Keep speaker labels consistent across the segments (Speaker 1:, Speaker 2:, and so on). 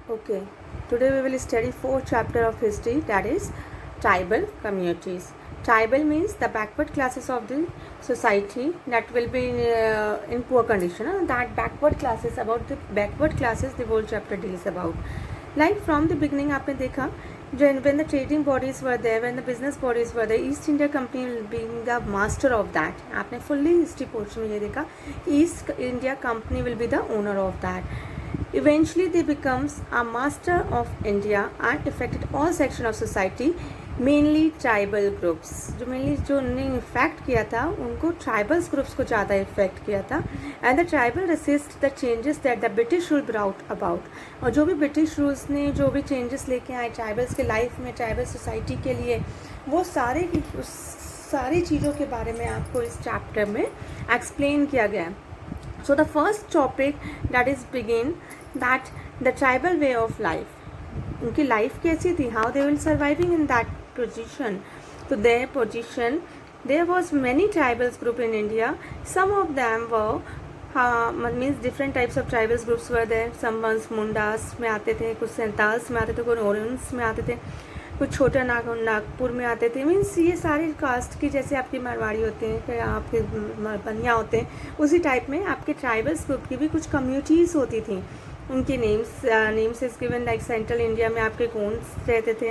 Speaker 1: Okay, today we will study fourth chapter of history, that is tribal communities. Tribal means the backward classes of the society that will be in poor condition. That backward classes, about the backward classes the whole chapter deals about. Like from the beginning आपने देखा when the trading bodies were there, when the business bodies were there, East India Company being the master of that. आपने fully history portion में ये देखा, East India Company will be the owner of that. Eventually they becomes a master of India and affected all section of society, mainly tribal groups. जो mainly जो उन्होंने effect किया था उनको ट्राइबल्स ग्रुप्स को ज़्यादा इफेक्ट किया था. And the tribal resist the changes that the British rule brought about. और जो भी ब्रिटिश रूल्स ने जो भी चेंजेस लेके आए ट्राइबल्स के लाइफ में, ट्राइबल सोसाइटी के लिए, वो सारी चीज़ों के बारे में आपको इस चैप्टर में एक्सप्लेन किया गया है. So the first topic that is begin that the tribal way of life. उनकी लाइफ कैसी थी, how they will surviving in that position. So their position, there was many tribal group in India. Some of them were means different types of tribal groups were there. Some ones Mundas में आते थे, कुछ सेंताल्स में आते थे, कुछ ओरेंस में आते थे, कुछ छोटा नागपुर में आते थे. मीन्स ये सारे कास्ट की, जैसे आपके मारवाड़ी होते हैं, फिर आपके बनिया होते हैं, उसी टाइप में आपके ट्राइबल्स ग्रुप की भी कुछ कम्युनिटीज़ होती थी. उनके names is given like central India में आपके गोंड्स रहते थे,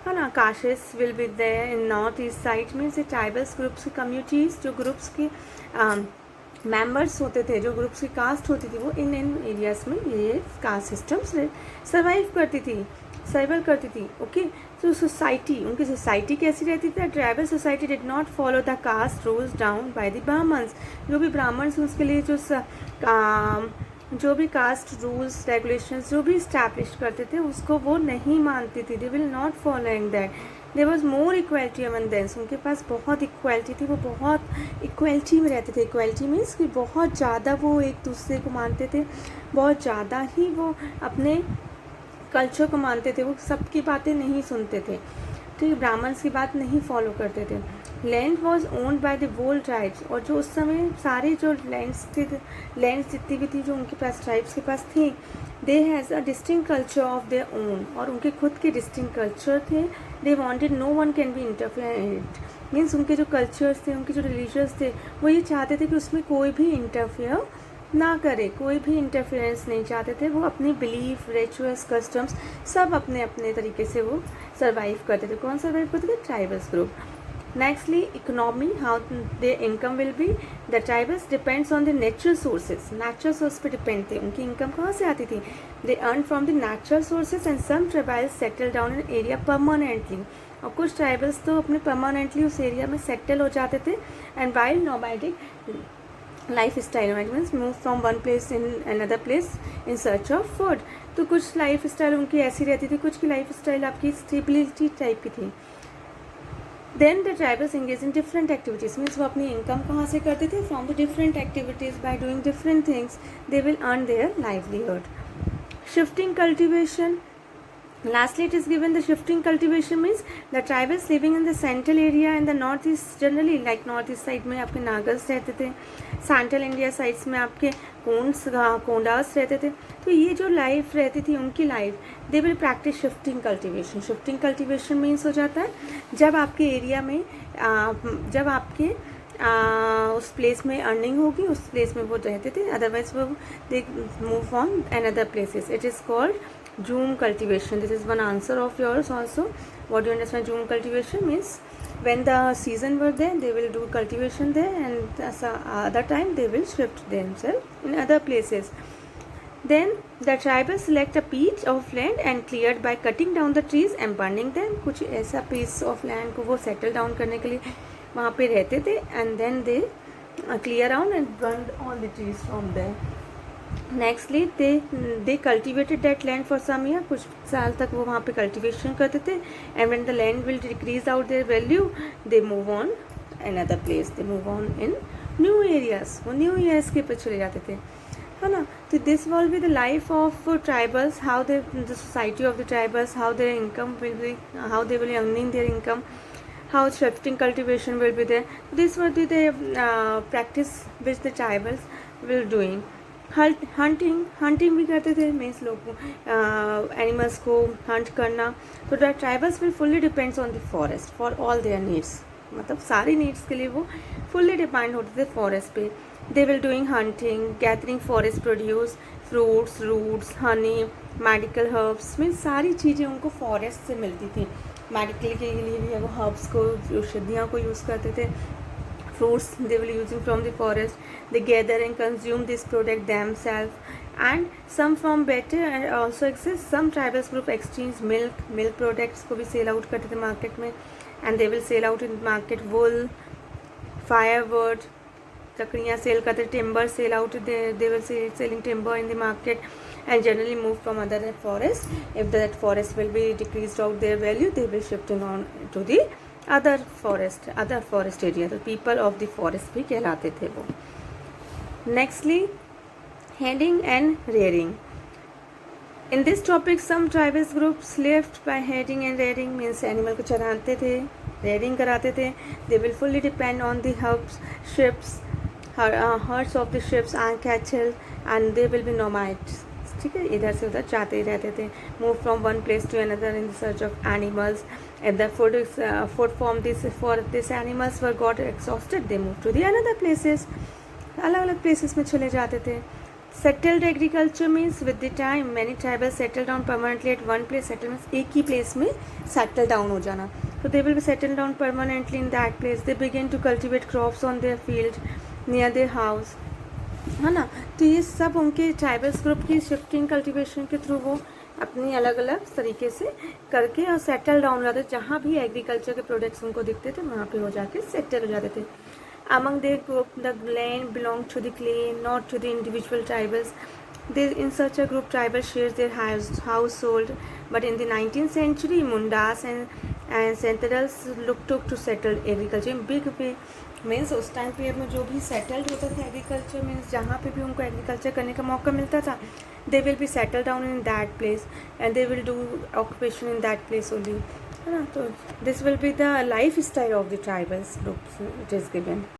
Speaker 1: है ना. Khasis will be there in north east side. Means ये ट्राइबल्स ग्रुप्स की कम्युनिटीज़, जो ग्रुप्स की मेंबर्स होते थे, जो ग्रुप्स की कास्ट होती थी, वो इन एरियाज़ में ये कास्ट सिस्टम्स सर्वाइव करती थी. ओके, तो सोसाइटी, उनकी सोसाइटी कैसी रहती थी. Tribal society did not follow the caste rules down by the Brahmins. जो भी ब्राह्मण्स उसके लिए जो भी कास्ट रूल्स रेगुलेशंस जो भी इस्टेब्लिश करते थे उसको वो नहीं मानती थी. They will not following that. There was more equality among them. उनके पास बहुत इक्वलिटी थी, वो बहुत इक्वलिटी में रहते थे. इक्वलिटी मीन्स कि बहुत ज़्यादा वो एक दूसरे को मानते थे, बहुत ज़्यादा ही वो अपने कल्चर को मानते थे. वो सबकी बातें नहीं सुनते थे, ठीक, ब्राह्मण्स की बात नहीं फॉलो करते थे. Land was owned by the whole tribes. और जो उस समय सारे जो लैंड्स जितनी भी थी जो उनके पास ट्राइब्स के पास थी, they has a distinct culture of their own. और उनके खुद के डिस्टिंक्ट कल्चर थे. They wanted no one can be interfere in it. Means उनके जो कल्चर्स थे, उनके जो रिलीजियस थे, वो ये चाहते थे कि उसमें कोई भी इंटरफेयर ना करे, कोई भी इंटरफेरेंस नहीं चाहते थे. वो अपनी बिलीफ, रिचुअल्स, कस्टम्स सब अपने अपने तरीके से वो सर्वाइव करते थे. कौन सर्वाइव करते थे? Tribals group. Nextly economy, how their income will be. The tribals depends on the natural sources. Natural source पे डिपेंड थे. उनकी इनकम कहाँ से आती थी? They earn from the natural sources and some tribals settle down in area permanently. और कुछ tribals तो अपने परमानेंटली उस एरिया में सेटल हो जाते थे. And wild nomadic life style means move from one place in another place in search of food. तो कुछ लाइफ स्टाइल उनकी ऐसी रहती थी, कुछ की लाइफ स्टाइल आपकी स्टेबिलिटी टाइप की थी. Then the tribals engage in different activities. Means वो अपनी इनकम कहाँ से करते थे? From the different activities. By doing different things they will earn their livelihood. Shifting cultivation. Lastly, it is given the shifting cultivation means the tribals living in the central area and the north east, generally like north east side में आपके नागल्स रहते थे, central India sides में आपके कोंडास रहते थे. तो ये जो लाइफ रहती थी उनकी life, they will practice shifting cultivation. Shifting cultivation means हो जाता है जब आपके एरिया में जब आपके उस प्लेस में अर्निंग होगी, उस प्लेस में वो रहते थे, अदरवाइज वो दे move on another places. It is called Zoom cultivation. This is one answer of yours also. What do you understand? Zoom cultivation means when the season were there, they will do cultivation there, and other time they will shift themselves in other places. Then the tribals select a piece of land and cleared by cutting down the trees and burning them. कुछ ऐसा piece of land को वो settle down करने के लिए वहाँ पे रहते थे. And then they clear out and burned all the trees from there. Nextly they cultivated that land for some year. कुछ साल तक वो वहाँ पे कल्टिवेशन करते थे. And when the land will decrease out their value, they move on another place. They move on in new areas. वो new areas के पे चले जाते थे, है ना. तो this will be the life of tribals, how they the society of the tribals, how their income will B, how they will earning their income, how shifting cultivation will be there. This will be the practice which the tribals will doing. Hunting भी करते थे, means लोग animals को Hunt करना. तो the tribals will fully depends on the forest for all there needs. मतलब सारी needs के लिए वो फुल्ली डिपेंड होते थे फॉरेस्ट पे. They will doing hunting, gathering forest produce, fruits, roots, honey, medical herbs. Means सारी चीज़ें उनको फॉरेस्ट से मिलती थी. मेडिकल के लिए भी वो हर्ब्स को, औषधियों को यूज़ करते थे. Fruits they will using from the forest. They gather and consume this product themselves, and some from better and also exist. Some tribal group exchange milk products को भी sell out करते थे market में, and they will sell out in market wool, firewood, लकड़ियाँ cell करते, timber sell out, they will selling timber in the market, and generally move from other forest. If that forest will be decreased out their value, they will shifting on to the other forest area. तो people of the forest भी कहलाते थे वो. Nextly herding and rearing. In this topic some tribals groups lived by herding and rearing. Means animal को चराते थे, rearing कराते थे. They will fully depend on the sheeps, herds of the sheeps and cattle, and they will be nomads. ठीक है, इधर से उधर जाते ही रहते थे. Move from one place to another in the search of animals. If the food from this animals were got exhausted, they moved to the another places. अलग अलग places में चले जाते थे. Settled agriculture means with the time many tribals settle down permanently at one place. Settle means एक ही place में settle down हो जाना. So they will be settled down permanently in that place. They begin to cultivate crops on their field near their house. है ना. तो ये सब उनके ट्राइबल्स ग्रुप की शिफ्टिंग कल्टिवेशन के थ्रू वो अपनी अलग अलग तरीके से करके और सेटल डाउन हो जाते. जहाँ भी एग्रीकल्चर के प्रोडक्ट्स उनको दिखते थे वहाँ पे हो जाके सेटल हो जाते थे. Among their group the land belong to the clan, not to the individual tribals. They in such a group tribal share their household. But in the 19th century Mundas and Santhals look to settled agriculture in big way. Means उस time period में जो भी settled होता था agriculture, means जहाँ पे भी उनको एग्रीकल्चर करने का मौका मिलता था, they will be settled down in that place and they will do occupation in that place only. है ना. तो this will be the lifestyle of the tribals groups it is given.